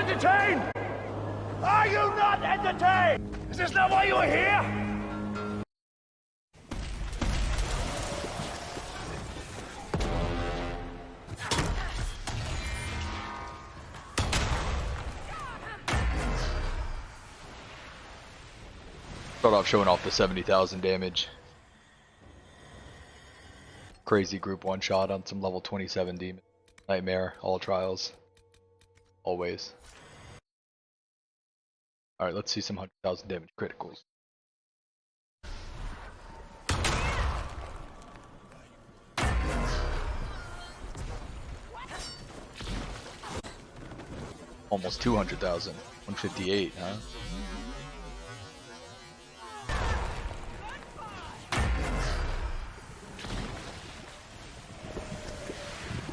entertained? Are you not entertained? Is this not why you are here? Start off showing off the 70,000 damage. Crazy group one shot on some level 27 demon. Nightmare, all trials. Always. Alright, let's see some 100,000 damage criticals. Almost 200,000. 158, huh?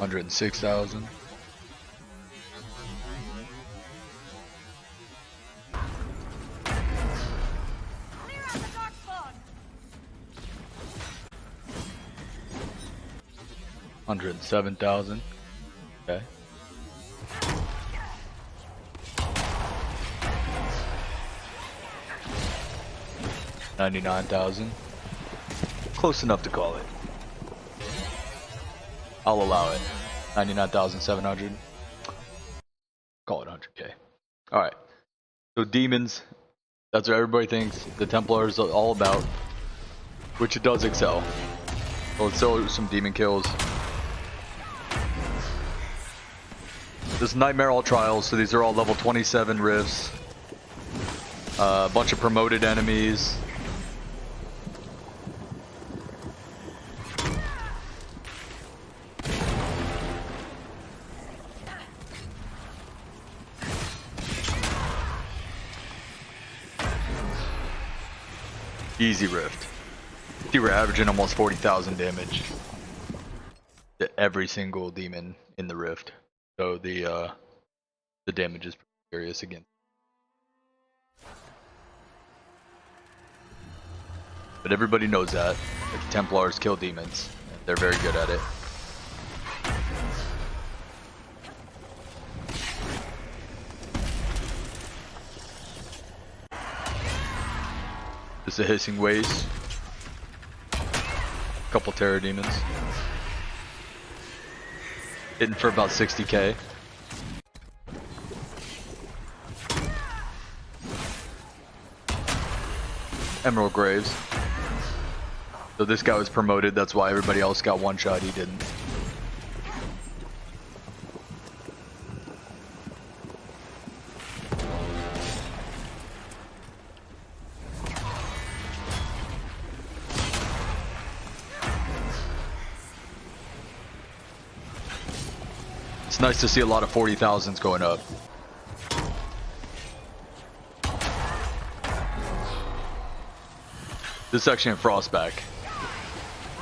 $106,000. $107,000. Okay. $99,000. Close enough to call it. I'll allow it. 99,700. Call it 100k. Alright. So demons. That's what everybody thinks the Templar is all about. Which it does excel. So let's show some demon kills. This is Nightmare all trials, so these are all level 27 rifts. A bunch of promoted enemies. Easy rift. See, we're averaging almost 40,000 damage to every single demon in the rift. So the damage is pretty serious again. But everybody knows that the Templars kill demons. They're very good at it. This is a hissing waste. Couple terror demons. Hitting for about 60k. Emerald Graves. So this guy was promoted, that's why everybody else got one shot, he didn't. It's nice to see a lot of 40,000s going up. This is actually in Frostback.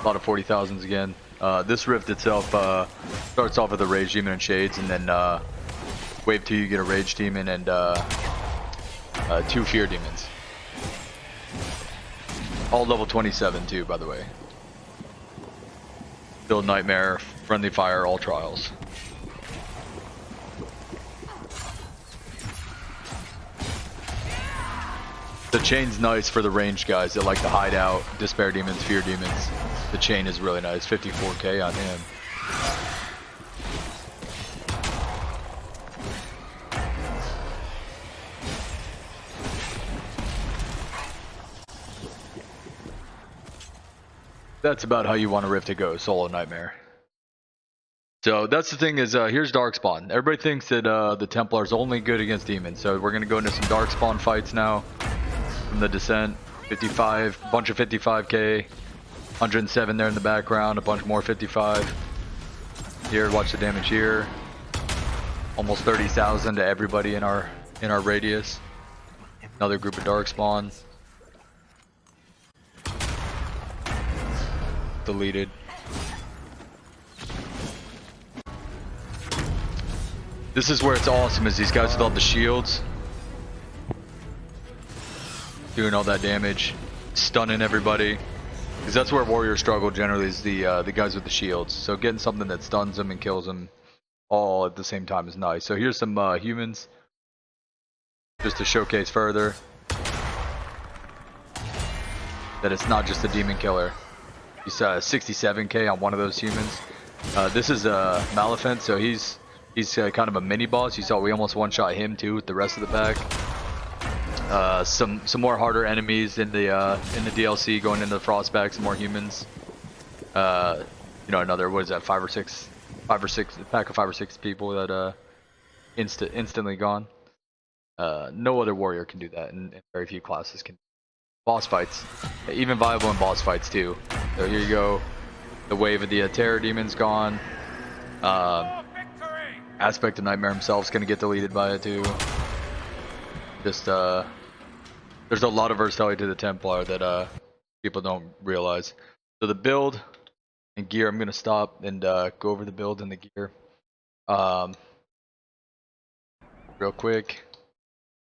A lot of 40,000s again. This rift itself starts off with a Rage Demon and Shades, and then wave 2 you get a Rage Demon and 2 Fear Demons. All level 27 too, by the way. Build Nightmare, Friendly Fire, all trials. The chain's nice for the ranged guys that like to hide out, Despair Demons, Fear Demons. The chain is really nice, 54k on him. That's about how you want a rift to go, solo Nightmare. So that's the thing is, here's Darkspawn. Everybody thinks that the Templar is only good against demons, so we're going to go into some Darkspawn fights now. From the Descent, 55, bunch of 55k, 107 there in the background, a bunch more 55. Here, watch the damage here. Almost 30,000 to everybody in our radius. Another group of Darkspawn. Deleted. This is where it's awesome, is these guys with all the shields. Doing all that damage, stunning everybody, because that's where warriors struggle generally, is the guys with the shields. So getting something that stuns them and kills them all at the same time is nice. So here's some humans. just to showcase further that it's not just a demon killer. He's 67k on one of those humans. This is Maleficent, so he's kind of a mini boss. You saw we almost one-shot him too with the rest of the pack. Some more harder enemies in the DLC going into the Frostback, some more humans. You know, another, what is that, five or six, a pack of 5 or 6 people that instantly gone. No other warrior can do that, and very few classes can. Boss fights, even viable in boss fights too. So here you go, the wave of the terror demons gone. Aspect of Nightmare himself is gonna get deleted by it too. Just there's a lot of versatility to the Templar that people don't realize. So the build and gear, I'm gonna stop and go over the build and the gear real quick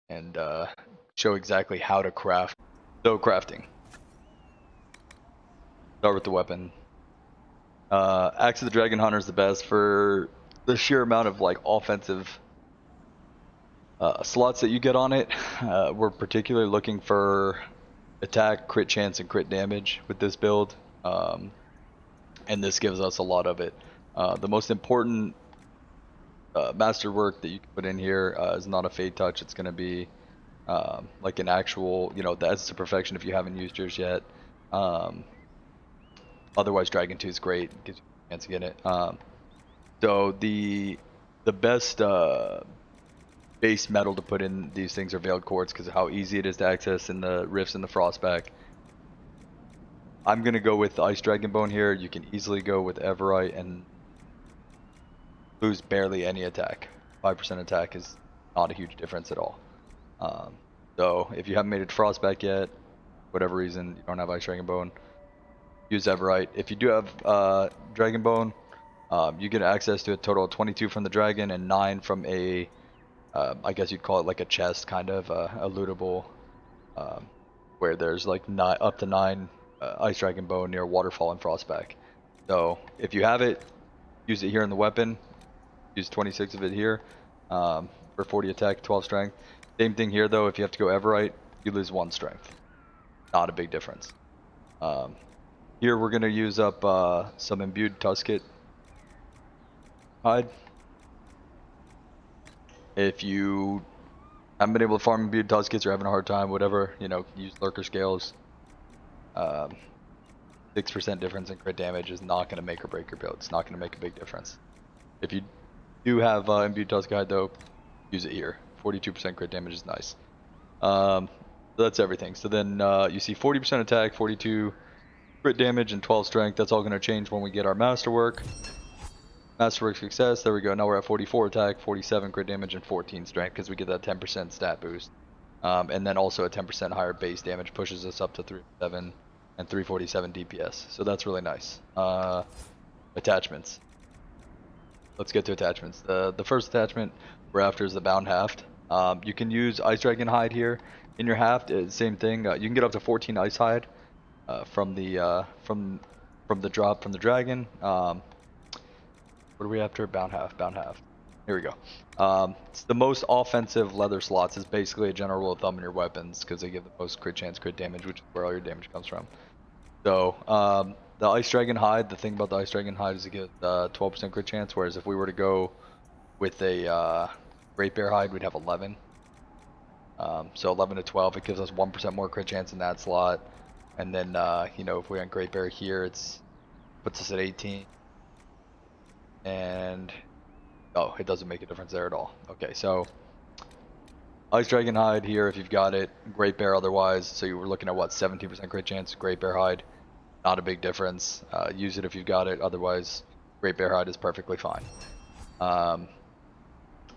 and show exactly how to craft. So crafting. Start with the weapon. Axe of the Dragon Hunter is the best for the sheer amount of like offensive slots that you get on it. We're particularly looking for attack, crit chance, and crit damage with this build, and this gives us a lot of it. The most important masterwork that you can put in here is not a fade touch. It's going to be like an actual, you know, that's to perfection if you haven't used yours yet. Otherwise, Dragon 2 is great. It gives you a chance to get it. So the best base metal to put in these things are Veiled Quartz because of how easy it is to access in the rifts and the Frostback. I'm gonna go with Ice Dragon Bone here. You can easily go with Everite and lose barely any attack. 5% attack is not a huge difference at all. So if you haven't made it to Frostback yet, whatever reason you don't have Ice Dragon Bone, use Everite. If you do have Dragon Bone, you get access to a total of 22 from the dragon and 9 from a I guess you'd call it like a chest, kind of a lootable, where there's like up to 9 Ice Dragon Bone near Waterfall and Frostback. So if you have it, use it here in the weapon. Use 26 of it here for 40 attack, 12 strength. Same thing here though. If you have to go Everite, you lose 1 strength. Not a big difference. Here we're gonna use up some imbued Tusket hide. If you haven't been able to farm imbued Tuskets, you're having a hard time, whatever, you know, use Lurker Scales. 6% difference in crit damage is not going to make or break your build. It's not going to make a big difference. If you do have imbued Tusket hide though, use it here. 42% crit damage is nice. So that's everything. So then you see 40% attack, 42 crit damage, and 12 strength. That's all going to change when we get our Masterwork. Masterwork success, there we go. Now we're at 44 attack, 47 crit damage, and 14 strength because we get that 10% stat boost. And then also a 10% higher base damage pushes us up to 307 and 347 DPS. So that's really nice. Attachments. Let's get to attachments. The first attachment we're after is the Bound Haft. You can use Ice Dragon Hide here in your Haft. Same thing. You can get up to 14 Ice Hide from the drop from the dragon. What are we after? Bound Haft. Here we go. It's the most offensive leather slots. Is basically a general rule of thumb in your weapons because they give the most crit chance, crit damage, which is where all your damage comes from. So the Ice Dragon Hide, the thing about the Ice Dragon Hide is it gives 12% crit chance, whereas if we were to go with a Great Bear Hide, we'd have 11. So 11 to 12, it gives us 1% more crit chance in that slot. And then, you know, if we're on Great Bear here, it puts us at 18. And oh, it doesn't make a difference there at all. Okay, so Ice Dragon Hide here if you've got it, Great Bear otherwise. So you were looking at what, 17% crit chance, Great Bear Hide, not a big difference. Use it if you've got it, otherwise Great Bear Hide is perfectly fine.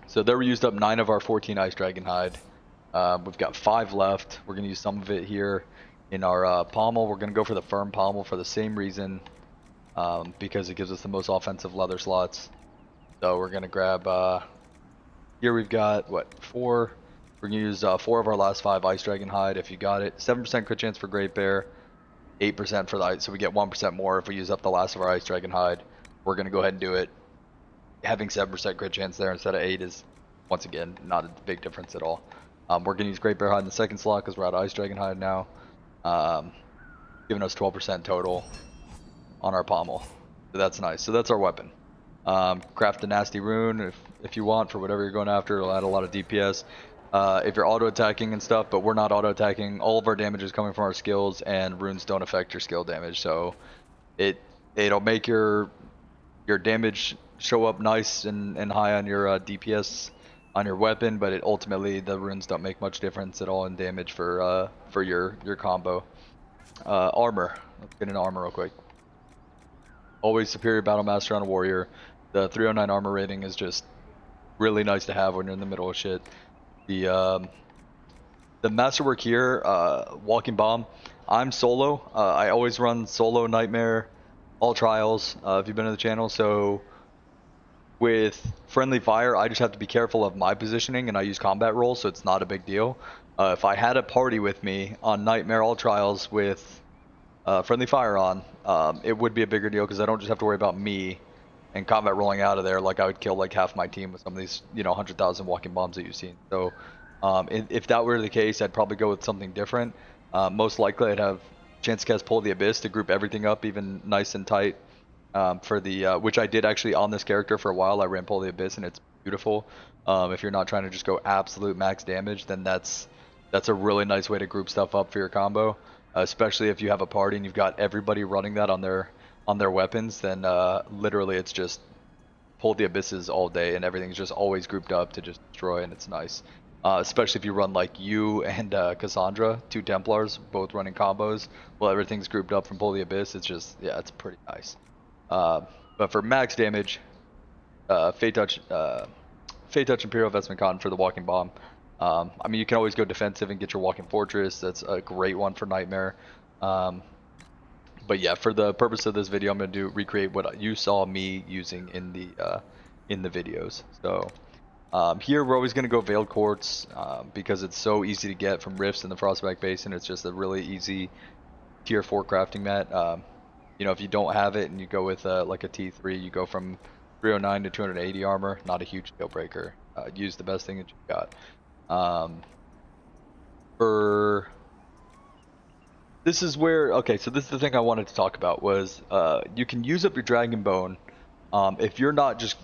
So there we used up 9 of our 14 Ice Dragon Hide. We've got 5 left. We're gonna use some of it here in our pommel. We're gonna go for the firm pommel for the same reason. Because it gives us the most offensive leather slots. So we're gonna grab here we've got what, 4. We're gonna use 4 of our last 5 Ice Dragon Hide if you got it. 7% crit chance for Great Bear, 8% for the Ice, so we get 1% more if we use up the last of our Ice Dragon Hide. We're gonna go ahead and do it. Having 7% crit chance there instead of 8 is once again not a big difference at all. We're gonna use Great Bear Hide in the second slot because we're out of Ice Dragon Hide now, giving us 12% total on our pommel. So that's nice. So that's our weapon. Craft the nasty rune if you want for whatever you're going after. It'll add a lot of DPS. If you're auto attacking and stuff, but we're not auto attacking. All of our damage is coming from our skills, and runes don't affect your skill damage. So it'll make your damage show up nice and high on your DPS on your weapon, but ultimately the runes don't make much difference at all in damage for your combo. Armor. Let's get into armor real quick. Always superior battle master on a warrior. The 309 armor rating is just really nice to have when you're in the middle of shit. The masterwork here, walking bomb. I'm solo. I always run solo nightmare, all trials. If you've been to the channel, so with friendly fire, I just have to be careful of my positioning, and I use combat rolls, so it's not a big deal. If I had a party with me on nightmare all trials with friendly fire on, it would be a bigger deal because I don't just have to worry about me and combat rolling out of there like I would kill like half my team with some of these 100,000 walking bombs that you've seen. So if that were the case, I'd probably go with something different. Most likely I'd have chance to cast Pull the Abyss to group everything up even nice and tight for the which I did actually on this character for a while. I ran Pull the Abyss and it's beautiful. If you're not trying to just go absolute max damage, then that's a really nice way to group stuff up for your combo. Especially if you have a party and you've got everybody running that on their weapons, then literally it's just Pull the Abysses all day and everything's just always grouped up to just destroy, and it's nice. Especially if you run like you and Cassandra, 2 Templars, both running combos. Well, everything's grouped up from Pull the Abyss. It's just, yeah, it's pretty nice. But for max damage, Fate Touch Imperial Vestment Cotton for the walking bomb. I mean, you can always go defensive and get your walking fortress. That's a great one for nightmare. But yeah, for the purpose of this video, I'm gonna recreate what you saw me using in the videos. So here we're always gonna go Veiled Quartz because it's so easy to get from rifts in the Frostback Basin. It's just a really easy tier 4 crafting mat. If you don't have it and you go with like a T3, you go from 309 to 280 armor. Not a huge deal breaker. Use the best thing that you've got. This is where, okay, so this is the thing I wanted to talk about was you can use up your Dragon Bone if you're not just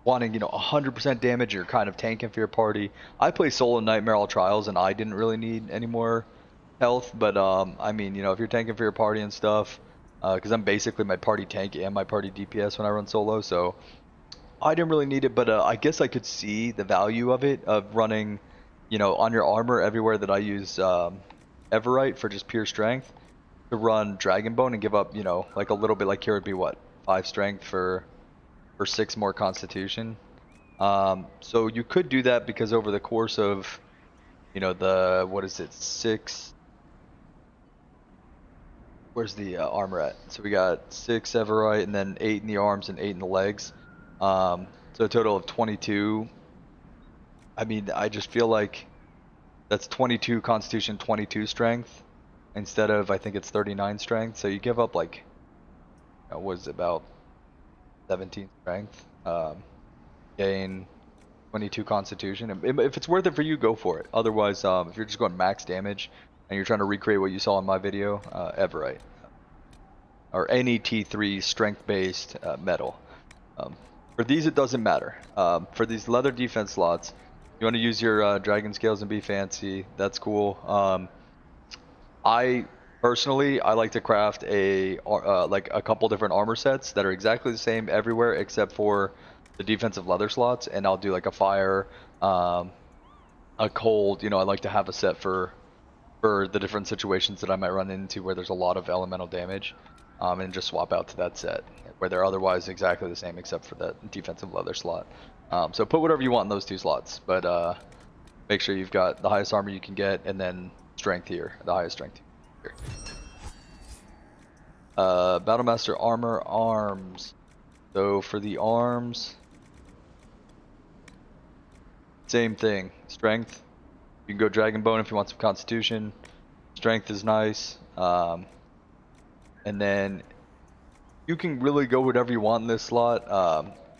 wanting 100% damage. You're kind of tanking for your party. I play solo Nightmare All Trials and I didn't really need any more health, but I mean, if you're tanking for your party and stuff, because I'm basically my party tank and my party DPS when I run solo, so I didn't really need it. But I guess I could see the value of it, of running on your armor everywhere that I use Everite for just pure strength, to run Dragon Bone and give up, like a little bit, like here would be what, 5 strength for 6 more constitution. So you could do that because over the course of, what is it, 6, where's the armor at? So we got 6 Everite and then 8 in the arms and 8 in the legs. So a total of 22. I mean, I just feel like that's 22 constitution, 22 strength instead of, I think it's 39 strength. So you give up like, what is it, about 17 strength, gain 22 constitution. If it's worth it for you, go for it. Otherwise, if you're just going max damage and you're trying to recreate what you saw in my video, Everite or any T3 strength based metal. For these it doesn't matter. For these leather defense slots, you want to use your dragon scales and be fancy, that's cool. I personally like to craft like a couple different armor sets that are exactly the same everywhere except for the defensive leather slots, and I'll do like a fire, a cold. I like to have a set for the different situations that I might run into where there's a lot of elemental damage, and just swap out to that set where they're otherwise exactly the same except for that defensive leather slot. So put whatever you want in those 2 slots, but make sure you've got the highest armor you can get, and then strength here, the highest strength here. Battlemaster armor, arms. So for the arms, same thing, strength. You can go Dragon Bone if you want some constitution. Strength is nice. And then you can really go whatever you want in this slot.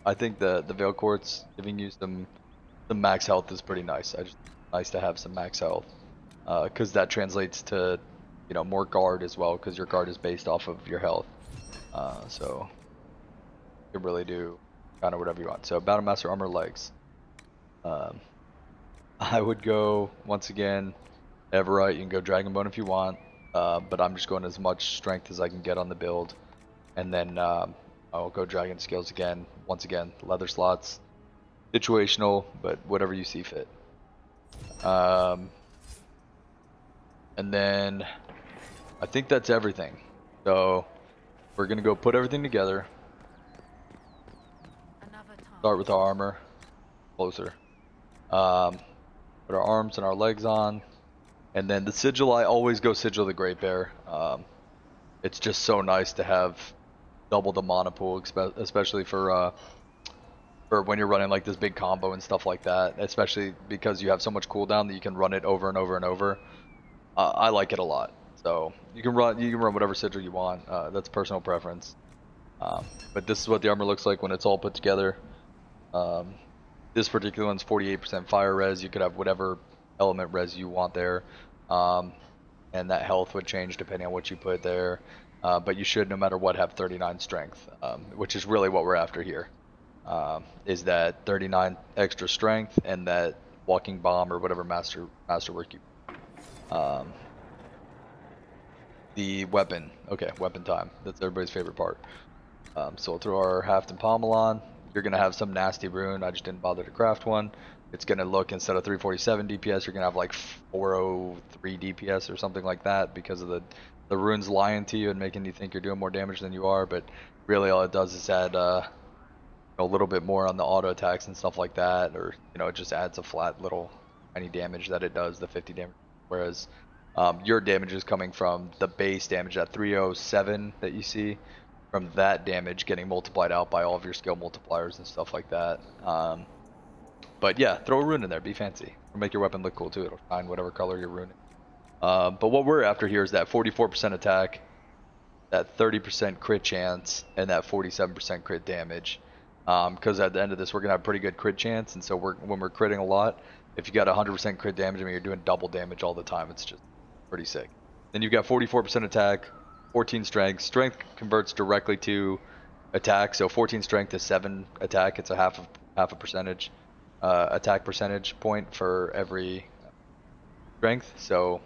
I think the Veil Quartz giving you some max health is pretty nice. nice to have some max health, because that translates to, you know, more guard as well, because your guard is based off of your health. So you can really do kind of whatever you want. So Battlemaster armor legs. I would go once again Everite. You can go Dragonbone if you want, but I'm just going as much strength as I can get on the build, and then I'll go Dragon Scales again. Once again, leather slots, situational, but whatever you see fit. And then I think that's everything. So we're gonna go put everything together. Start with our armor, closer. Put our arms and our legs on, and then the sigil. I always go Sigil of the Great Bear. It's just so nice to have double the mana pool, especially for when you're running like this big combo and stuff like that. Especially because you have so much cooldown that you can run it over and over and over. I like it a lot. So you can run whatever sigil you want. That's personal preference. But this is what the armor looks like when it's all put together. This particular one's 48% fire res. You could have whatever element res you want there, and that health would change depending on what you put there. But you should, no matter what, have 39 strength, which is really what we're after here. Is that 39 extra strength and that walking bomb or whatever masterwork you. The weapon. Okay, weapon time. That's everybody's favorite part. So we'll throw our Haft and Pommel on. You're going to have some nasty rune. I just didn't bother to craft one. It's going to look, instead of 347 DPS, you're going to have like 403 DPS or something like that, because of the runes lying to you and making you think you're doing more damage than you are. But really all it does is add a little bit more on the auto attacks and stuff like that, or it just adds a flat little tiny damage that it does, the 50 damage. Whereas your damage is coming from the base damage, that 307 that you see, from that damage getting multiplied out by all of your skill multipliers and stuff like that. But yeah, throw a rune in there, be fancy. It'll make your weapon look cool too. It'll shine whatever color you're runing. But what we're after here is that 44% attack, that 30% crit chance, and that 47% crit damage. Because at the end of this, we're gonna have pretty good crit chance, and so when we're critting a lot, if you got 100% crit damage, I mean, you're doing double damage all the time. It's just pretty sick. Then you've got 44% attack, 14 strength. Strength converts directly to attack, so 14 strength is 7 attack. It's a half a percentage attack percentage point for every strength. So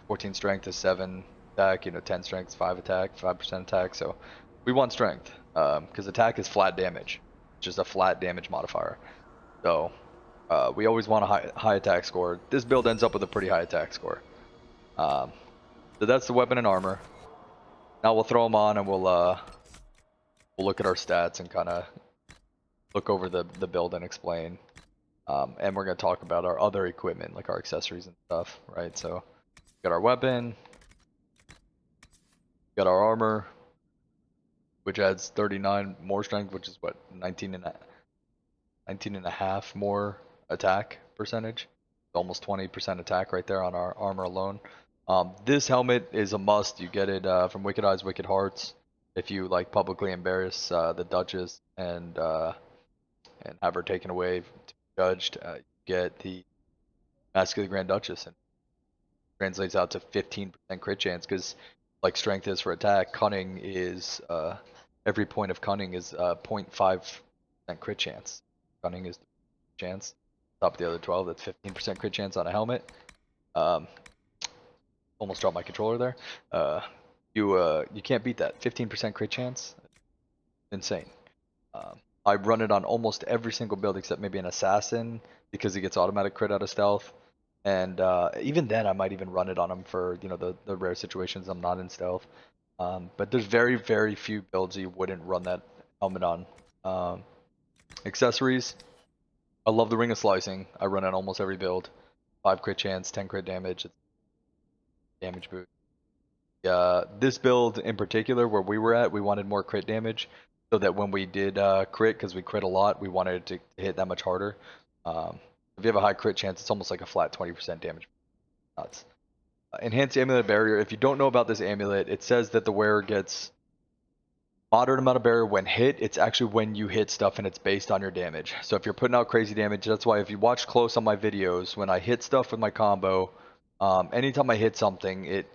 14 strength is 7 attack. 10 strength is 5 attack, 5% attack. So we want strength because attack is flat damage, just a flat damage modifier. So we always want a high attack score. This build ends up with a pretty high attack score. So that's the weapon and armor. Now we'll throw them on and we'll look at our stats and kind of look over the build and explain. And we're going to talk about our other equipment, like our accessories and stuff, right? So we got our weapon, we got our armor, which adds 39 more strength, which is what, 19 and a half more attack percentage. Almost 20% attack right there on our armor alone. This helmet is a must. You get it from Wicked Eyes, Wicked Hearts. If you like publicly embarrass the Duchess and have her taken away to be judged, you get the Mask of the Grand Duchess, and translates out to 15% crit chance. Because like strength is for attack, cunning is every point of cunning is 0.5% crit chance. Cunning is the chance. Top of the other 12, that's 15% crit chance on a helmet. Almost dropped my controller there. You can't beat that. 15% crit chance, insane. I run it on almost every single build except maybe an assassin, because it gets automatic crit out of stealth. And even then, I might even run it on him for the rare situations I'm not in stealth. But there's very, very few builds you wouldn't run that helmet on. Accessories. I love the Ring of Slicing. I run it on almost every build. 5 crit chance, 10 crit damage. It's damage boost. This build in particular, where we were at, we wanted more crit damage, so that when we did crit, because we crit a lot, we wanted it to hit that much harder. If you have a high crit chance, it's almost like a flat 20% damage. Nuts. Enhanced Amulet Barrier. If you don't know about this amulet, it says that the wearer gets moderate amount of barrier when hit. It's actually when you hit stuff and it's based on your damage. So if you're putting out crazy damage, that's why if you watch close on my videos, when I hit stuff with my combo, anytime I hit something, it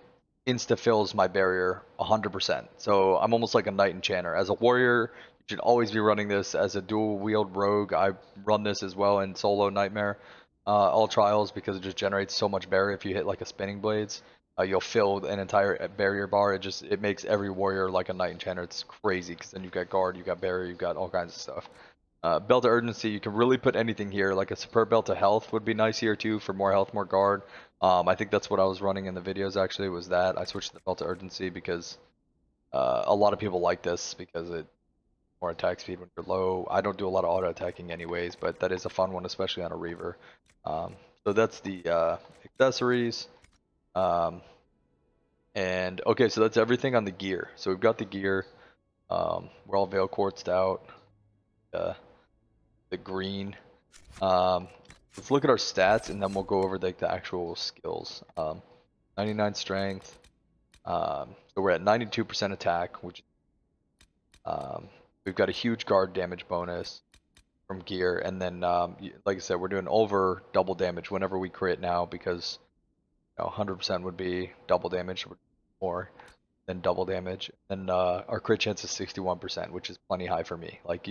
insta fills my barrier 100%. So I'm almost like a knight enchanter. As a warrior, you should always be running this. As a dual wield rogue, I run this as well in solo nightmare, all trials, because it just generates so much barrier. If you hit like a spinning blades, you'll fill an entire barrier bar. It makes every warrior like a knight enchanter. It's crazy because then you've got guard, you've got barrier, you've got all kinds of stuff. Belt of urgency, you can really put anything here. Like a superb belt of health would be nice here too for more health, more guard. I think that's what I was running in the videos actually, was that. I switched to the belt of urgency because a lot of people like this because it more attack speed when you're low. I don't do a lot of auto attacking anyways, but that is a fun one, especially on a reaver. So that's the accessories. And okay, so that's everything on the gear. So we've got the gear. We're all veil quartzed out. The green. Let's look at our stats and then we'll go over like the actual skills. 99 strength. So we're at 92% attack, which we've got a huge guard damage bonus from gear, and then like I said, we're doing over double damage whenever we crit now, because 100% would be double damage, more than double damage. And our crit chance is 61%, which is plenty high for me. Like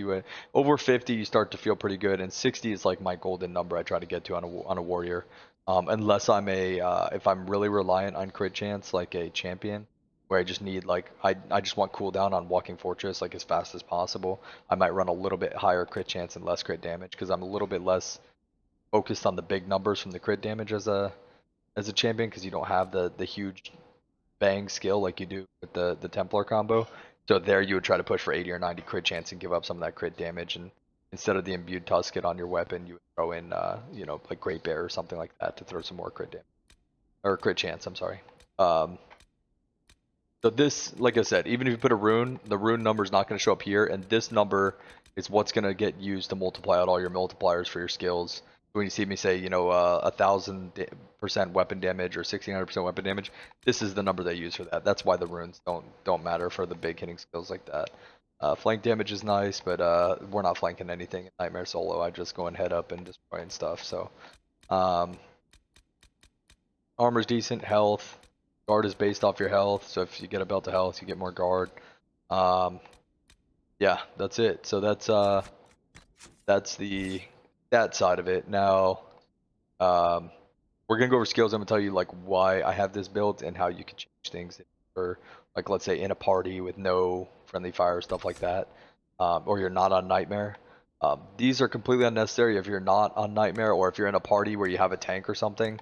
over 50, you start to feel pretty good, and 60 is like my golden number I try to get to on a warrior. Unless I'm if I'm really reliant on crit chance, like a champion, where I just need I just want cooldown on walking fortress like as fast as possible, I might run a little bit higher crit chance and less crit damage, because I'm a little bit less focused on the big numbers from the crit damage as a champion, because you don't have the huge bang skill like you do with the Templar combo. So there you would try to push for 80 or 90 crit chance and give up some of that crit damage, and instead of the imbued tusket on your weapon, you would throw in like Great Bear or something like that to throw some more crit damage, or crit chance, I'm sorry. So this, like I said, even if you put a rune, the rune number is not going to show up here, and this number is what's going to get used to multiply out all your multipliers for your skills. When you see me say, 1,000% weapon damage or 1,600% weapon damage, this is the number they use for that. That's why the runes don't matter for the big hitting skills like that. Flank damage is nice, but we're not flanking anything in Nightmare solo. I just go and head up and destroying stuff. So armor's decent, health. Guard is based off your health, so if you get a belt of health, you get more guard. Yeah, that's it. So that's that side of it. Now, we're gonna go over skills. I'm gonna tell you like why I have this built and how you can change things for, like, let's say in a party with no friendly fire, stuff like that, or you're not on Nightmare. These are completely unnecessary if you're not on Nightmare, or if you're in a party where you have a tank or something.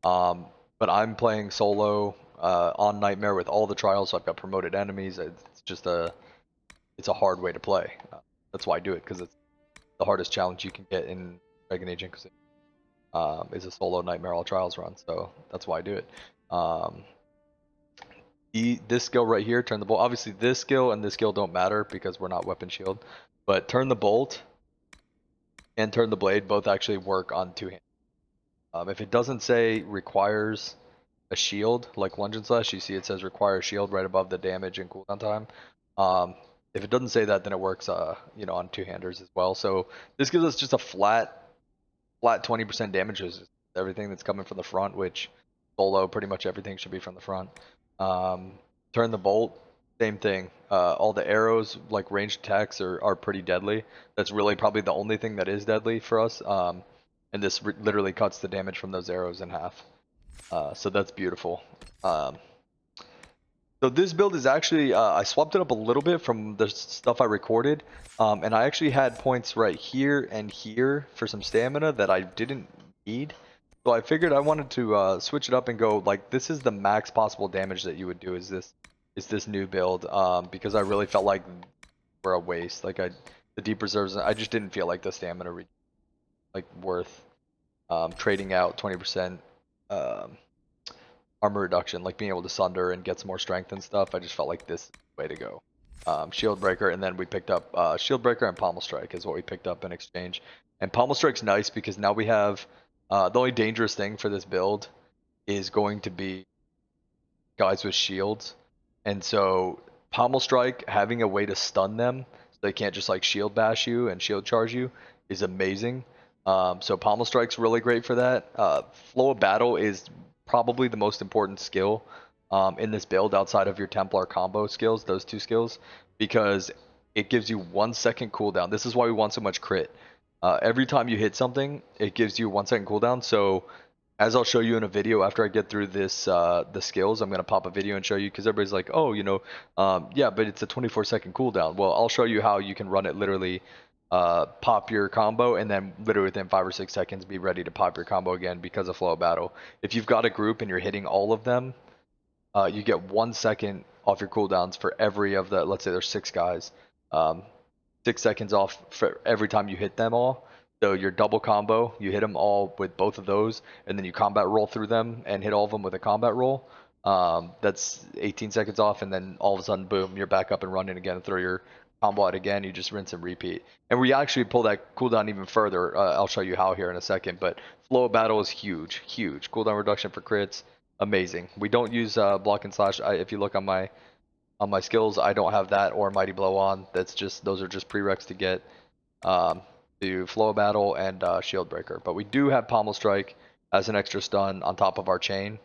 But I'm playing solo on Nightmare with all the trials, so I've got promoted enemies. It's just it's a hard way to play. That's why I do it, because it's the hardest challenge you can get in Dragon Age Inquisition. Is a solo Nightmare all trials run, so that's why I do it. This skill right here, turn the bolt. Obviously, this skill and this skill don't matter because we're not weapon shield, but turn the bolt and turn the blade both actually work on two hands. If it doesn't say requires a shield, like Lunge and Slash, you see it says require shield right above the damage and cooldown time. If it doesn't say that, then it works, on two-handers as well. So this gives us just a flat 20% damage. Is everything that's coming from the front, which solo pretty much everything should be from the front. Turn the bolt, same thing. All the arrows, like ranged attacks, are pretty deadly. That's really probably the only thing that is deadly for us. And this literally cuts the damage from those arrows in half. So that's beautiful. So this build is actually, I swapped it up a little bit from the stuff I recorded. And I actually had points right here and here for some stamina that I didn't need. So I figured I wanted to switch it up and go, like, this is the max possible damage that you would do is this new build. Because I really felt like we're a waste. Like, the deep reserves, I just didn't feel like the stamina worth trading out 20% armor reduction, like being able to sunder and get some more strength and stuff. I just felt like this is the way to go. Shield breaker, and then we picked up shield breaker and pommel strike is what we picked up in exchange. And pommel strike's nice because now we have the only dangerous thing for this build is going to be guys with shields. And so Pommel Strike, having a way to stun them so they can't just like shield bash you and shield charge you is amazing. So Pommel Strike's really great for that. Flow of Battle is probably the most important skill in this build outside of your Templar combo skills, those two skills, because it gives you 1 second cooldown. This is why we want so much crit. Every time you hit something, it gives you 1 second cooldown. So as I'll show you in a video after I get through this, the skills, I'm going to pop a video and show you, because everybody's like, oh, you know, yeah, but it's a 24-second cooldown. Well, I'll show you how you can run it literally, pop your combo, and then literally within 5 or 6 seconds be ready to pop your combo again because of Flow of Battle. If you've got a group and you're hitting all of them, you get 1 second off your cooldowns for every of the, let's say there's 6 guys, 6 seconds off for every time you hit them all. So your double combo, you hit them all with both of those, and then you combat roll through them and hit all of them with a combat roll. That's 18 seconds off, and then all of a sudden, boom, you're back up and running again and throw your combo out again. You just rinse and repeat. And we actually pull that cooldown even further. I'll show you how here in a second, but Flow of Battle is huge, huge. Cooldown reduction for crits, amazing. We don't use block and slash. If you look on my skills, I don't have that or Mighty Blow on. That's just, those are just prereqs to get to Flow of Battle and Shield Breaker. But we do have Pommel Strike as an extra stun on top of our chain,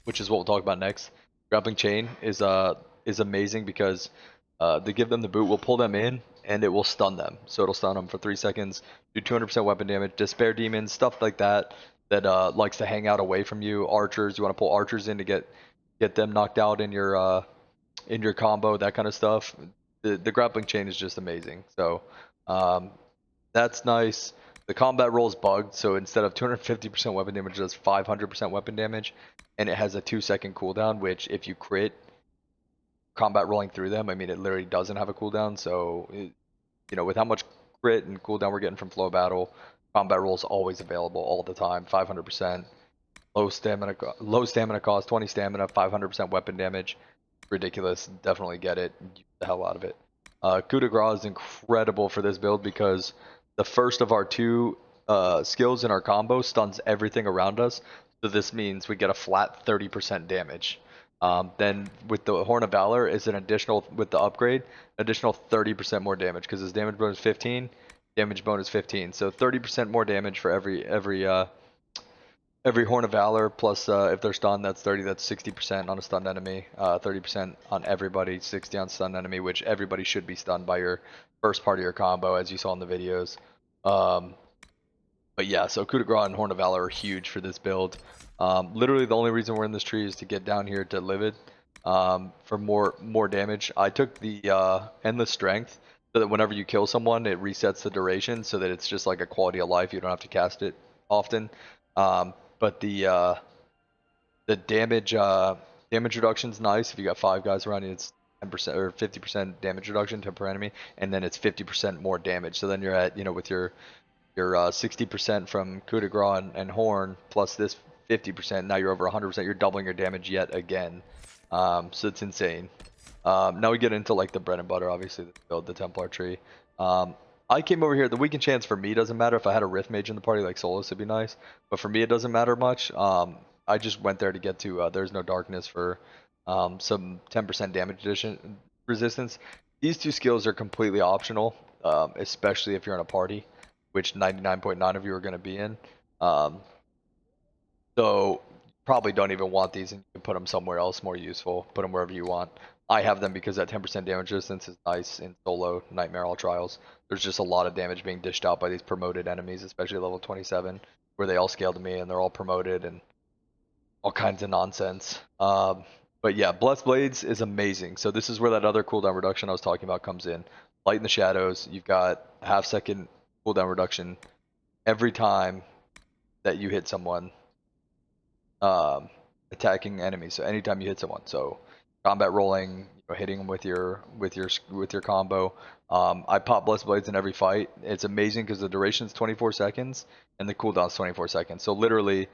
which is what we'll talk about next. Grappling Chain is amazing because they give them the boot, we'll pull them in, and it will stun them. So it'll stun them for 3 seconds, do 200% weapon damage, Despair Demons, stuff like that, that likes to hang out away from you. Archers, you want to pull archers in to get them knocked out in your combo, that kind of stuff. The Grappling Chain is just amazing. So that's nice. The combat roll is bugged, so instead of 250% weapon damage, it does 500% weapon damage, and it has a 2 second cooldown, which if you crit combat rolling through them, I mean, it literally doesn't have a cooldown. So you know, with how much crit and cooldown we're getting from Flow Battle, combat roll is always available all the time. 500%, low stamina cost, 20 stamina, 500% weapon damage. Ridiculous. Definitely get it. Use the hell out of it. Coup de grace is incredible for this build because the first of our 2 skills in our combo stuns everything around us. So this means we get a flat 30% damage. Then with the Horn of Valor is an additional, with the upgrade, additional 30% more damage because his damage bonus 15, damage bonus 15. So 30% more damage for every Horn of Valor, plus if they're stunned, that's 30, that's 60% on a stunned enemy, 30% on everybody, 60 on stunned enemy, which everybody should be stunned by your first part of your combo, as you saw in the videos. But yeah, so Coup de Grace and Horn of Valor are huge for this build. Literally the only reason we're in this tree is to get down here to Livid for more damage. I took the Endless Strength so that whenever you kill someone, it resets the duration so that it's just like a quality of life. You don't have to cast it often. But the damage reduction is nice. If you got 5 guys around you, it's 10% or 50% damage reduction to per enemy, and then it's 50% more damage. So then you're at, you know, with your 60% from Coup de Grace and Horn plus this 50%, now you're over 100%. You're doubling your damage yet again. So it's insane. Now we get into like the bread and butter, obviously, the Templar tree. I came over here. The weakened chance for me doesn't matter. If I had a Rift Mage in the party like Solus, it'd be nice. But for me, it doesn't matter much. I just went there to get to There's No Darkness for some 10% damage resistance. These 2 skills are completely optional, especially if you're in a party, which 99.9% of you are going to be in. So probably don't even want these, and you can put them somewhere else more useful. Put them wherever you want. I have them because that 10% damage resistance is nice in solo Nightmare All Trials. There's just a lot of damage being dished out by these promoted enemies, especially level 27, where they all scale to me and they're all promoted and all kinds of nonsense. But yeah, Blessed Blades is amazing. So this is where that other cooldown reduction I was talking about comes in. Light in the Shadows, you've got half second cooldown reduction every time that you hit someone attacking enemies. So anytime you hit someone. So combat rolling, you know, hitting them with your combo. I pop Blessed Blades in every fight. It's amazing because the duration is 24 seconds and the cooldown is 24 seconds. So literally,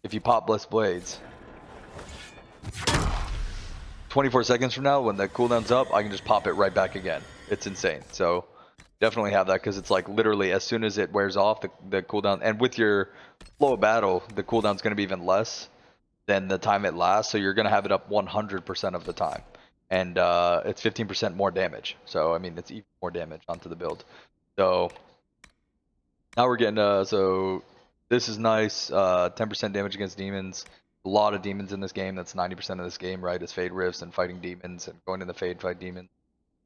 if you pop Blessed Blades, 24 seconds from now, when the cooldown's up, I can just pop it right back again. It's insane. So definitely have that because it's like literally as soon as it wears off, the cooldown, and with your Flow of Battle, the cooldown's going to be even less than the time it lasts. So you're going to have it up 100% of the time. and it's 15% more damage. So I mean, it's even more damage onto the build. So now we're getting so this is nice. 10% damage against demons. A lot of demons in this game. That's 90% of this game, right? Is Fade Rifts and fighting demons and going in the Fade fight demons.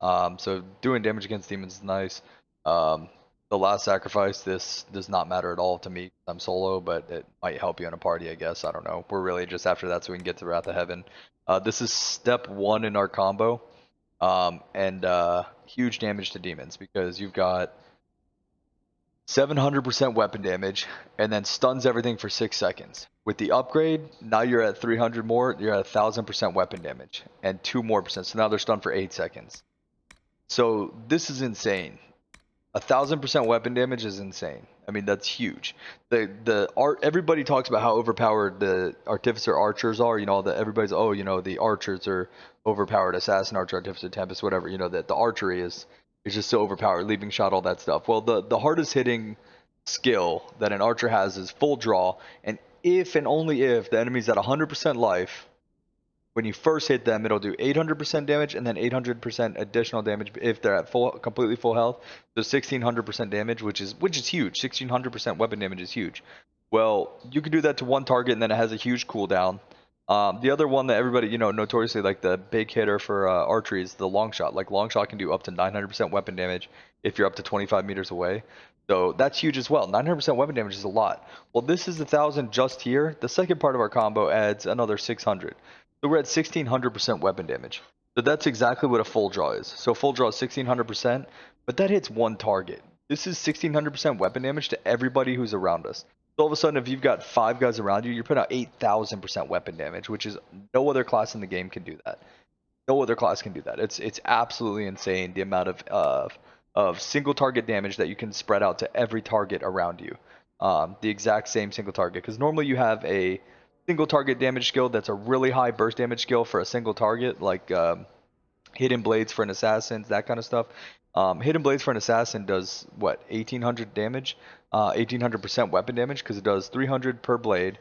So doing damage against demons is nice. The last sacrifice, this does not matter at all to me. I'm solo, but it might help you in a party, I guess. I don't know. We're really just after that so we can get to Wrath of Heaven. This is step 1 in our combo. And huge damage to demons because you've got 700% weapon damage and then stuns everything for 6 seconds. With the upgrade, now you're at 300 more, you're at 1000% weapon damage and 2 more percent. So now they're stunned for 8 seconds. So this is insane. 1000% weapon damage is insane. I mean, that's huge. Everybody talks about how overpowered the Artificer archers are. You know, everybody's, oh, you know, the archers are overpowered. Assassin, Archer, Artificer, Tempest, whatever. You know, that the archery is just so overpowered. Leaving shot, all that stuff. Well, the hardest hitting skill that an archer has is full draw. And if and only if the enemy's at 100% life, when you first hit them, it'll do 800% damage and then 800% additional damage if they're at completely full health. So 1600% damage, which is huge. 1600% weapon damage is huge. Well, you can do that to one target and then it has a huge cooldown. The other one that everybody, you know, notoriously like the big hitter for archery is the long shot. Like long shot can do up to 900% weapon damage if you're up to 25 meters away. So that's huge as well. 900% weapon damage is a lot. Well, this is 1000 just here. The second part of our combo adds another 600. So we're at 1600% weapon damage. So that's exactly what a full draw is. So full draw is 1600%, but that hits one target. This is 1600% weapon damage to everybody who's around us. So all of a sudden, if you've got 5 guys around you, you're putting out 8000% weapon damage, which is no other class in the game can do that. No other class can do that. It's absolutely insane the amount of single target damage that you can spread out to every target around you. The exact same single target, because normally you have a single target damage skill that's a really high burst damage skill for a single target, like hidden blades for an assassin, that kind of stuff. Hidden blades for an assassin does what, 1800 damage, 1800% weapon damage, because it does 300 per blade,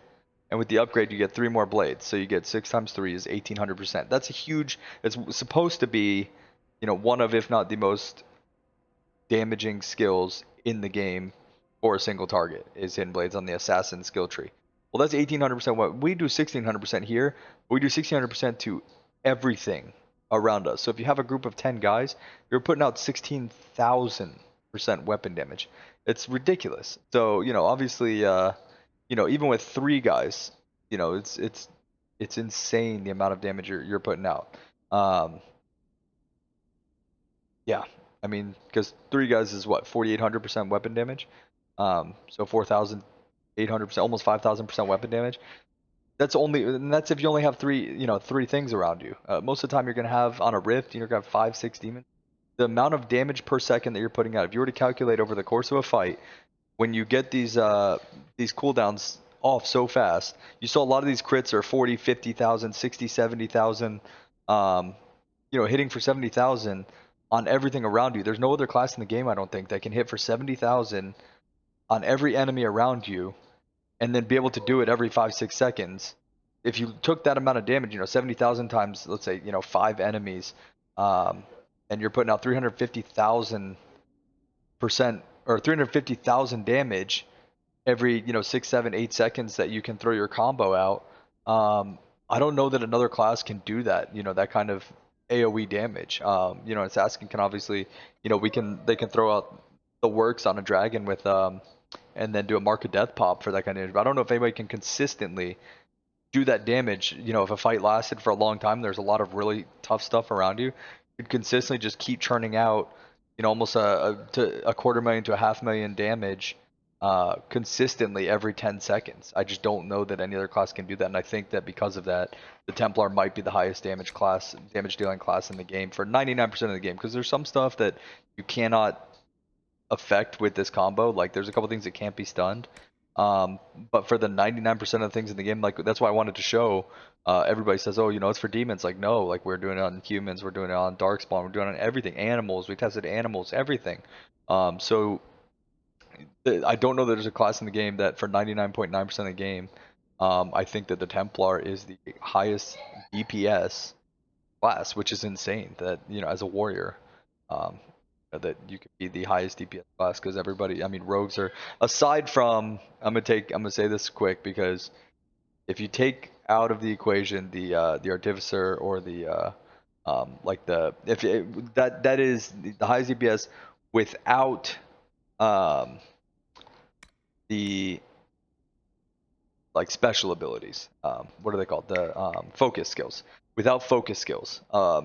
and with the upgrade you get 3 more blades, so you get 6 times 3 is 1800%. That's a huge. It's supposed to be, you know, one of, if not the most damaging skills in the game for a single target is hidden blades on the assassin skill tree. Well, that's 1800%. What we do 1600% here, we do 1600% to everything around us. So if you have a group of 10 guys, you're putting out 16,000% weapon damage. It's ridiculous. So, you know, obviously, you know, even with 3 guys, you know, it's insane the amount of damage you're putting out. Yeah, I mean, because 3 guys is what, 4,800% weapon damage. So 4,800%, almost 5,000% weapon damage. And that's if you only have 3 things around you. Most of the time you're gonna have on a rift, you're gonna have 5-6 demons. The amount of damage per second that you're putting out, if you were to calculate over the course of a fight, when you get these cooldowns off so fast, you saw a lot of these crits are 40, 50,000, 60, 70,000, you know, hitting for 70,000 on everything around you. There's no other class in the game, I don't think, that can hit for 70,000 on every enemy around you and then be able to do it every 5-6 seconds. If you took that amount of damage, you know, 70,000 times, let's say, you know, 5 enemies, and you're putting out 350,000% or 350,000 damage every, you know, 6, 7, 8 seconds that you can throw your combo out. I don't know that another class can do that, you know, that kind of AoE damage. You know, Assassin can obviously, you know, they can throw out the works on a dragon with and then do a Mark of Death pop for that kind of damage. But I don't know if anybody can consistently do that damage. You know, if a fight lasted for a long time, there's a lot of really tough stuff around you. You could consistently just keep churning out, you know, almost a 250,000 to 500,000 damage consistently every 10 seconds. I just don't know that any other class can do that, and I think that because of that, the Templar might be the highest damage dealing class in the game for 99% of the game, because there's some stuff that you cannot affect with this combo. Like there's a couple things that can't be stunned, but for the 99% of the things in the game, like that's why I wanted to show. Everybody says, oh, you know, it's for demons. Like, no, like we're doing it on humans, we're doing it on Darkspawn, we're doing it on everything, animals, we tested animals, everything. So I don't know that there's a class in the game that for 99.9% of the game, I think that the Templar is the highest DPS class, which is insane. That as a warrior, that you could be the highest DPS class because everybody. I mean, rogues are aside from. I'm gonna say this quick because if you take out of the equation the artificer or the like the if it, that is the highest DPS without the like special abilities. What are they called? The focus skills. Without focus skills,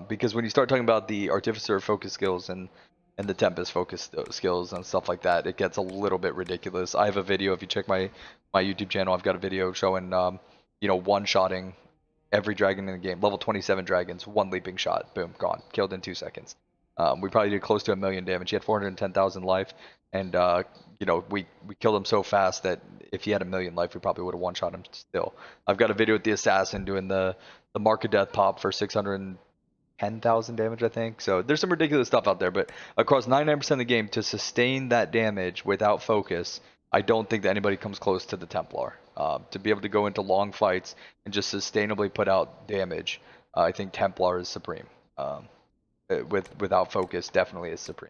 because when you start talking about the artificer focus skills and the tempest focus skills and stuff like that, it gets a little bit ridiculous. I have a video. If you check my YouTube channel, I've got a video showing one-shotting every dragon in the game. Level 27 dragons, one leaping shot, boom, gone, killed in 2 seconds. We probably did close to 1 million damage. He had 410,000 life, and we killed him so fast that if he had 1 million life, we probably would have one-shot him still. I've got a video with the assassin doing the mark of death pop for 610,000 damage, I think. So there's some ridiculous stuff out there, but across 99% of the game, to sustain that damage without focus, I don't think that anybody comes close to the Templar. To be able to go into long fights and just sustainably put out damage, I think Templar is supreme. Without focus, definitely is supreme.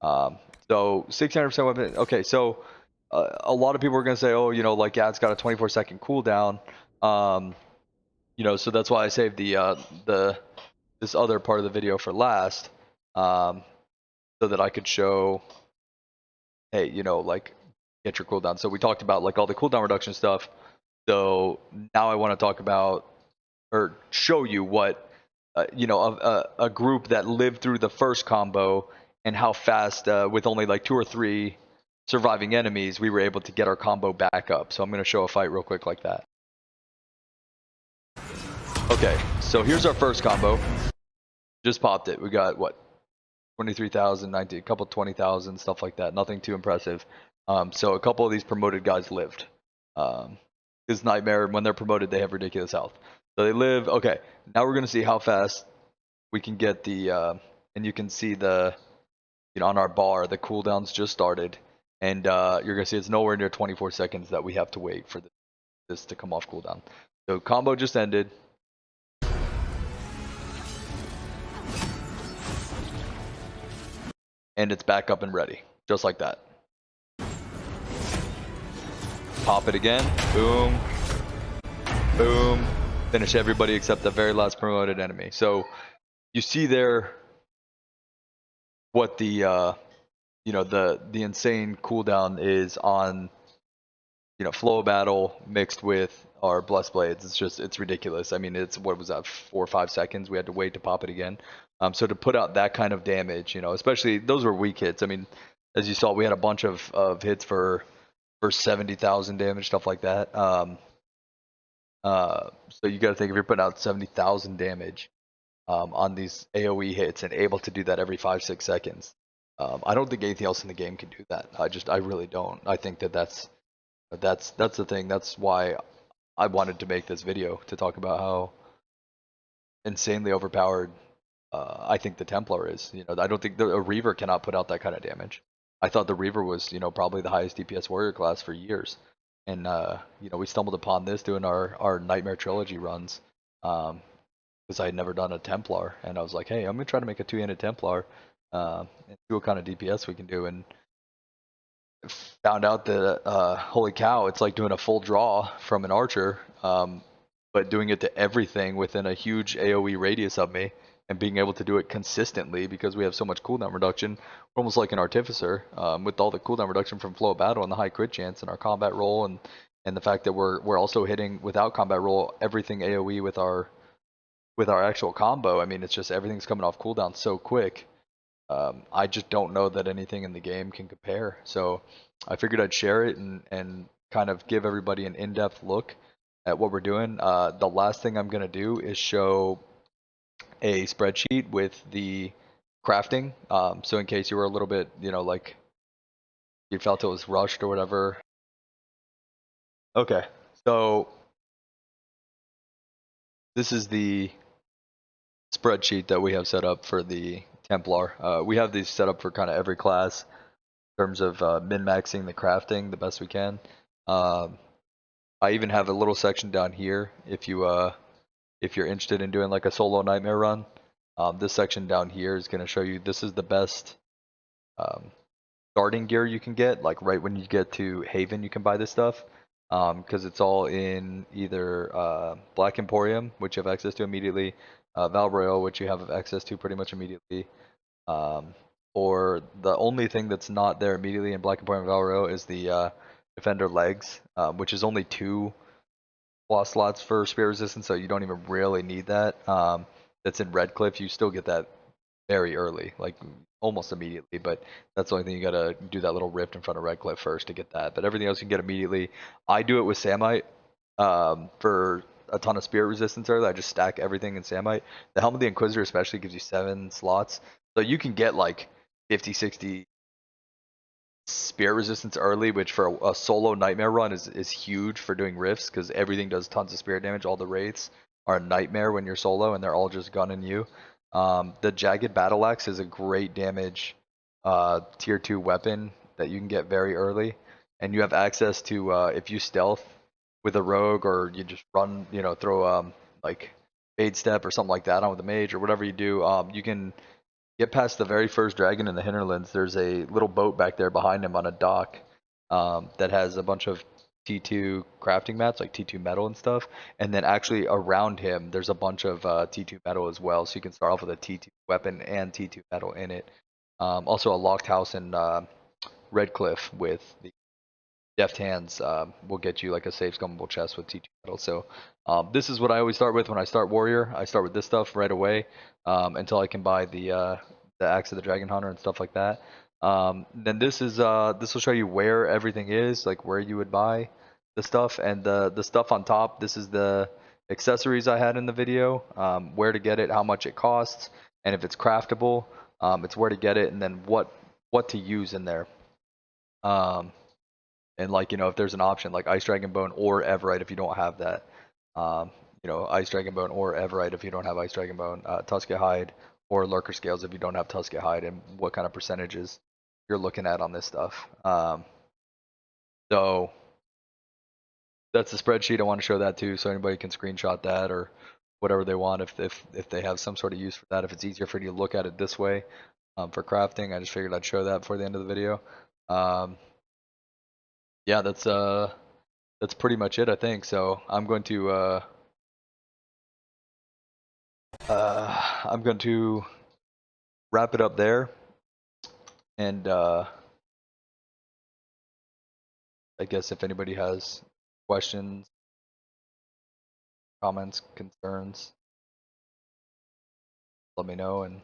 So 600% weapon. Okay, so a lot of people are gonna say, oh, like it's got a 24-second cooldown. So that's why I saved this other part of the video for last, so that I could show, hey, like get your cooldown. So we talked about like all the cooldown reduction stuff. So now I want to talk about or show you what a group that lived through the first combo and how fast with only like 2 or 3 surviving enemies we were able to get our combo back up. So I'm going to show a fight real quick like that. Okay, so here's our first combo. Just popped it. We got what, 23,000, 19, a couple 20,000, stuff like that. Nothing too impressive. So a couple of these promoted guys lived. This Nightmare, when they're promoted, they have ridiculous health. So they live. Okay, now we're gonna see how fast we can get the and you can see the on our bar the cooldowns just started, and you're gonna see it's nowhere near 24 seconds that we have to wait for this to come off cooldown. So combo just ended. And it's back up and ready, just like that. Pop it again, boom, boom. Finish everybody except the very last promoted enemy. So you see there what the the insane cooldown is on flow battle mixed with our blessed blades. It's ridiculous. I mean, it's what was that, 4 or 5 seconds we had to wait to pop it again. So to put out that kind of damage, especially those were weak hits. I mean, as you saw, we had a bunch of hits for 70,000 damage, stuff like that. So you got to think if you're putting out 70,000 damage on these AoE hits and able to do that every 5-6 seconds, I don't think anything else in the game can do that. I really don't. I think that's the thing. That's why I wanted to make this video, to talk about how insanely overpowered I think the Templar is. I don't think a Reaver cannot put out that kind of damage. I thought the Reaver was probably the highest DPS warrior class for years. And we stumbled upon this doing our Nightmare Trilogy runs, because I had never done a Templar, and I was like, hey, I'm gonna try to make a 2-handed Templar, and see what kind of DPS we can do. And found out that holy cow, it's like doing a full draw from an archer, but doing it to everything within a huge AoE radius of me, and being able to do it consistently because we have so much cooldown reduction. We're almost like an artificer, with all the cooldown reduction from flow of battle and the high crit chance and our combat roll, and the fact that we're also hitting without combat roll everything AoE with our actual combo. I mean, it's just everything's coming off cooldown so quick. I just don't know that anything in the game can compare. So I figured I'd share it and kind of give everybody an in-depth look at what we're doing. The last thing I'm gonna do is show a spreadsheet with the crafting, so in case you were a little bit like you felt it was rushed or whatever. Okay, so this is the spreadsheet that we have set up for the Templar. We have these set up for kind of every class in terms of min-maxing the crafting the best we can. I even have a little section down here if you if you're interested in doing like a solo nightmare run. This section down here is going to show you this is the best starting gear you can get. Like right when you get to Haven, you can buy this stuff because it's all in either Black Emporium, which you have access to immediately, Val Royale, which you have access to pretty much immediately, or the only thing that's not there immediately in Black Emporium and Val Royale is the Defender Legs, which is only 2 lost slots for Spirit Resistance, so you don't even really need that. That's in Redcliffe. You still get that very early, like almost immediately, but that's the only thing. You gotta do that little rift in front of Redcliffe first to get that, but everything else you can get immediately. I do it with Samite for a ton of Spirit Resistance early. I just stack everything in Samite. The Helm of the Inquisitor especially gives you 7 slots, so you can get like 50, 60 Spirit Resistance early, which for a solo Nightmare run is huge for doing rifts, because everything does tons of spirit damage. All the wraiths are a nightmare when you're solo, and they're all just gunning you. The Jagged Battle Axe is a great damage tier 2 weapon that you can get very early, and you have access to if you stealth with a rogue, or you just run, throw like Fade Step or something like that on with a mage, or whatever you do, you can get past the very first dragon in the hinterlands. There's a little boat back there behind him on a dock that has a bunch of T2 crafting mats, like T2 metal and stuff. And then actually around him, there's a bunch of T2 metal as well. So you can start off with a T2 weapon and T2 metal in it. Also a locked house in Redcliffe with the Deft Hands will get you like a safe scummable chest with T2 metal. So this is what I always start with when I start Warrior. I start with this stuff right away until I can buy the Axe of the Dragon Hunter and stuff like that. Then this will show you where everything is, like where you would buy the stuff, and the stuff on top. This is the accessories I had in the video, where to get it, how much it costs, and if it's craftable. It's where to get it, and then what to use in there. And like, if there's an option like Ice Dragon Bone or Everite if you don't have that. Ice Dragon Bone or Everite if you don't have Ice Dragon Bone. Tusket Hide or Lurker Scales if you don't have Tusket Hide, and what kind of percentages you're looking at on this stuff. So that's the spreadsheet. I want to show that too, so anybody can screenshot that or whatever they want if they have some sort of use for that. If it's easier for you to look at it this way for crafting, I just figured I'd show that before the end of the video. Yeah, that's pretty much it, I think. So I'm going to wrap it up there, and I guess if anybody has questions, comments, concerns, let me know, and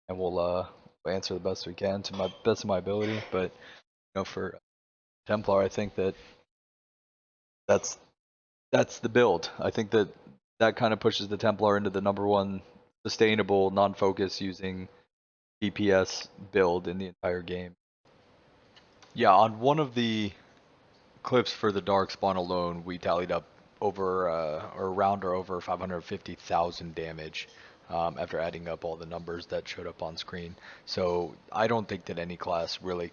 we'll answer the best we can to my best of my ability. But for Templar, I think that's the build. I think that kind of pushes the Templar into the #1 sustainable, non-focus using DPS build in the entire game. Yeah, on one of the clips for the Darkspawn alone, we tallied up over or around or over 550,000 damage after adding up all the numbers that showed up on screen. So I don't think that any class really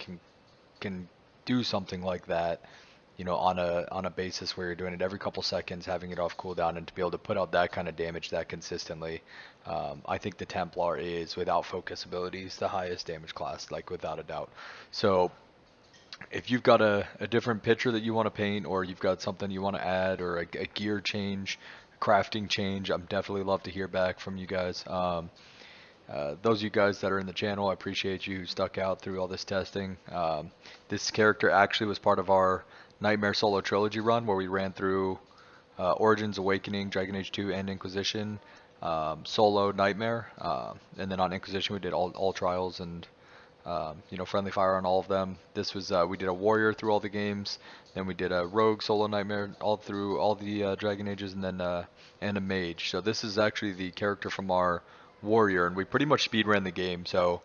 can do something like that, on a basis where you're doing it every couple seconds, having it off cooldown, and to be able to put out that kind of damage that consistently. I think the Templar is, without focus abilities, the highest damage class, like without a doubt. So if you've got a different picture that you want to paint, or you've got something you want to add, or a gear change, crafting change, I'm definitely love to hear back from you guys. Those of you guys that are in the channel, I appreciate you who stuck out through all this testing. This character actually was part of our Nightmare solo trilogy run, where we ran through Origins, Awakening, Dragon Age 2, and Inquisition, solo Nightmare, and then on Inquisition we did all trials and friendly fire on all of them. This was we did a warrior through all the games, then we did a rogue solo Nightmare all through all the Dragon Ages, and then and a mage. So this is actually the character from our warrior, and we pretty much speed ran the game. So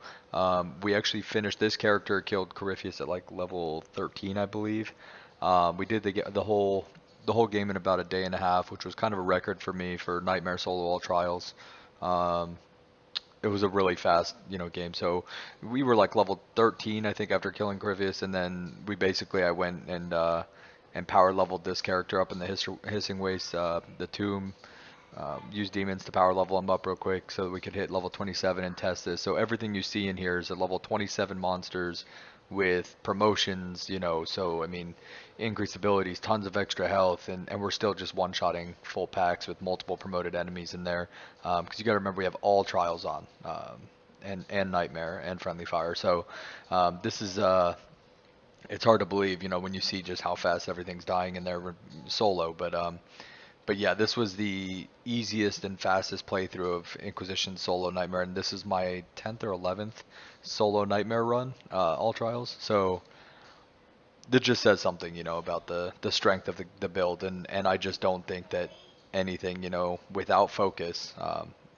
we actually finished this character, killed Corypheus at like level 13, I believe. We did the whole game in about a day and a half, which was kind of a record for me for Nightmare solo all trials. It was a really fast game. So we were like level 13, I think, after killing Corypheus, and then I went and power leveled this character up in the Hissing Waste, the Tomb, use demons to power level them up real quick so that we could hit level 27 and test this. So everything you see in here is a level 27 monsters with promotions, you know, so I mean, increased abilities, tons of extra health, and we're still just one-shotting full packs with multiple promoted enemies in there. Because you got to remember we have all trials on, and Nightmare and Friendly Fire. So this is it's hard to believe, you know, when you see just how fast everything's dying in there solo. But yeah, this was the easiest and fastest playthrough of Inquisition solo Nightmare, and this is my 10th or 11th solo Nightmare run, all trials. So that just says something, you know, about the strength of the build, and I just don't think that anything, you know, without focus,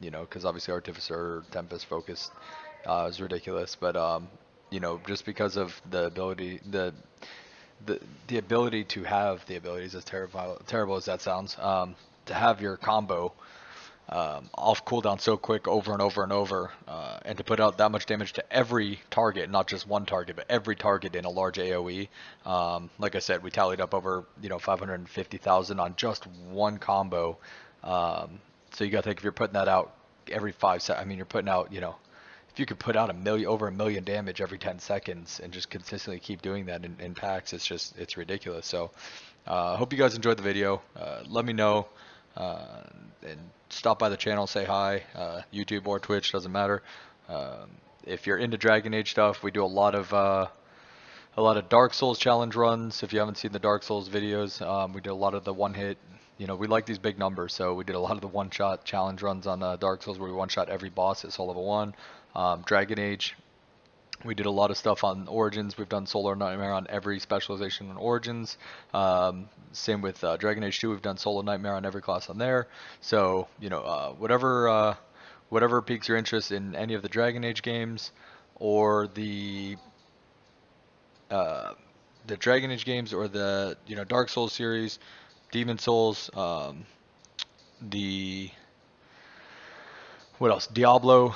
you know, because obviously Artificer or Tempest focus is ridiculous, but you know, just because of the ability, the ability to have the abilities, as terrible as that sounds, to have your combo off cooldown so quick over and over and over, and to put out that much damage to every target, not just one target, but every target in a large AoE. Like I said, we tallied up over 550,000 on just one combo. So you got to think if you're putting that out every 5 seconds, I mean, you're putting out, if you could put out over a million damage every 10 seconds and just consistently keep doing that in packs, it's ridiculous. So I hope you guys enjoyed the video. Let me know, and stop by the channel, say hi, YouTube or Twitch, doesn't matter. If you're into Dragon Age stuff, we do a lot of Dark Souls challenge runs. If you haven't seen the Dark Souls videos, we did a lot of the one hit. We like these big numbers, so we did a lot of the one-shot challenge runs on Dark Souls, where we one-shot every boss at Soul Level 1. Dragon Age, we did a lot of stuff on Origins. We've done Solar Nightmare on every specialization on Origins. Same with Dragon Age 2. We've done Solo Nightmare on every class on there. So, whatever piques your interest in any of the Dragon Age games, or the Dragon Age games, or the Dark Souls series, Demon Souls, what else? Diablo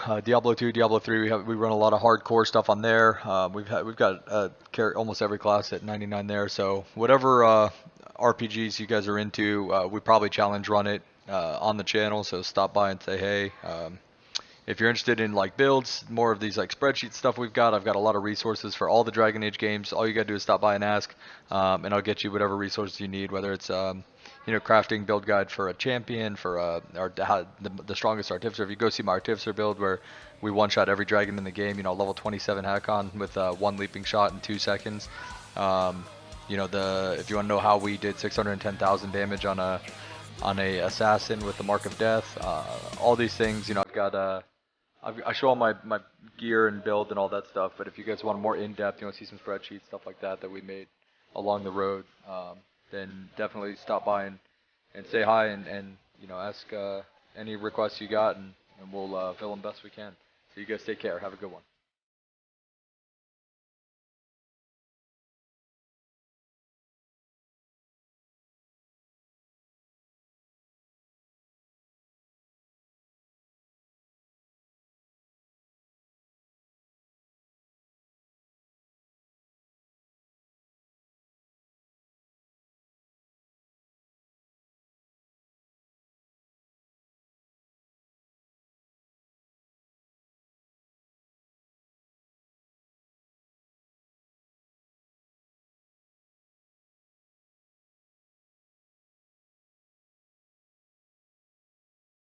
2, Diablo 3. We run a lot of hardcore stuff on there. We've got almost every class at 99 there. So whatever RPGs you guys are into, we probably challenge run it on the channel. So stop by and say hey. If you're interested in like builds, more of these like spreadsheet stuff I've got a lot of resources for all the Dragon Age games. All you gotta do is stop by and ask, and I'll get you whatever resources you need, whether it's crafting build guide for a champion, for the strongest artificer. If you go see my artificer build, where we one shot every dragon in the game, level 27 Hakon with one leaping shot in 2 seconds. If you want to know how we did 610,000 damage on a assassin with the Mark of Death, all these things, I've got I show all my gear and build and all that stuff. But if you guys want more in-depth, see some spreadsheets, stuff like that we made along the road, then definitely stop by and say hi, and ask any requests you got, and we'll fill them best we can. So you guys take care. Have a good one.